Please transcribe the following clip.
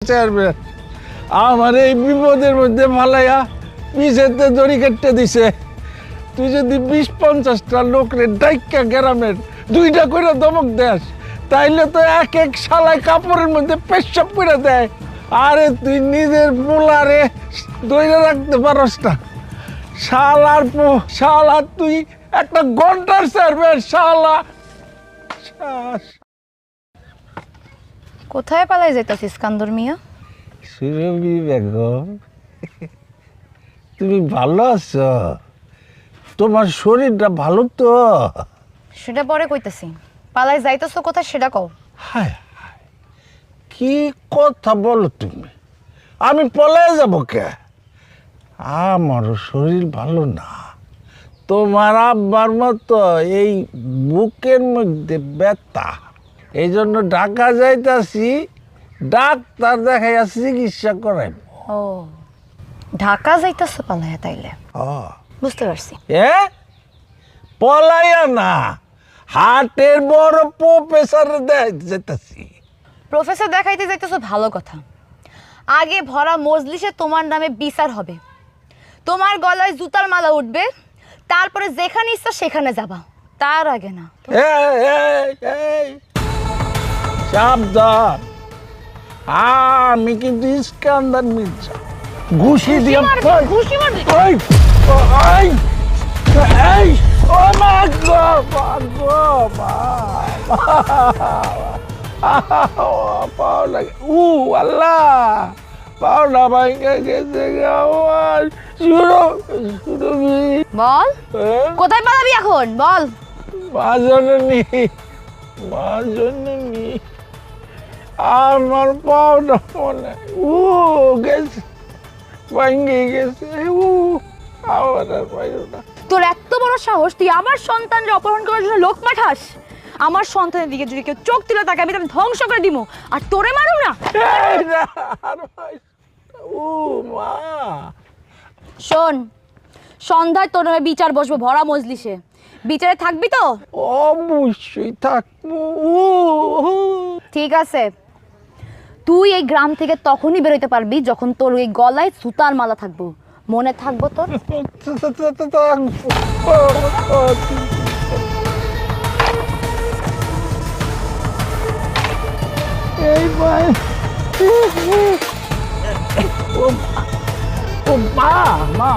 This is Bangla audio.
চেয়ারম্যান আমার এই বিপদের মধ্যে ফালাইয়া পিছেতে দড়ি কেটে দিছে। তুই যদি 20-50টা লোকের ডাইকা গ্রামের 2টা করে দমক দেস তাইলে তো এক এক শালায় কাপড়ের মধ্যে পেশাব করে দেয়। আরে তুই নিজের পোলারে দইরে রাখতে পারস না। শালা তুই একটা ঘন্টার চেয়ারম্যান শালা। কোথায় পালাই যাইতাছিস কান্দর মিয়া? সুরভি বেগম, তুমি ভালো আছো? তোমার শরীরটা ভালো তো? সেটা পরে কইতাছি, পালাই যাইতাছো কোথায় সেটা কও। হায় হায়, কি কথা বলো তুমি? আমি পলায় যাব কে? আমার শরীর ভালো না। তোমার আব্বার মতো এই বুকের মধ্যে ব্যথা, এই জন্য ঢাকা যাইতাছি, ডাক্তার দেখাইয়া চিকিৎসা করাইব। ও, ঢাকা যাইতাছো পালাইয়া তাইলে? বুঝতে পারছি। পলাইয়া না, হার্টের বড় প্রফেসর যাইতাছি। প্রফেসর দেখাইতে যাইতেছো ভালো কথা, আগে ভরা মজলিসে তোমার নামে বিচার হবে, তোমার গলায় জুতার মালা উঠবে, তারপরে যেখানে ইচ্ছা সেখানে যাবা, তার আগে না। সাবধান, আমি কিন্তু ইস্কান্দার মির্জা, ঘুষি দিয়ে ঘুষি মারবি। আল্লাহ পাওনা ভাঙে গেছে আমার। বল কোথায় পালাবি এখন, বল। মা জননী আমার পাওনা মনে গেছে, ভাঙে গেছে। আমার আর পাইল না। তোর এত বড় সাহস, তুই আমার সন্তানকে অপহরণ করার জন্য লোক পাঠাস? আমার সন্তানের দিকে যদি কেউ চোখ তুলে তাকে আমি ধ্বংস করে দিব, আর তোরে মারুম না। মা শোন, সন্ধ্যায় তোর নামে বিচার বসবো ভরা মজলিসে, বিচারে থাকবি তো? অবশ্যই থাকবো। ঠিক আছে, তুই এই গ্রাম থেকে তখনই বেরোতে পারবি যখন তোর ওই গলায় সুতার মালা থাকবো, মনে থাকবো তোর? এই ভাই, ও মা মা,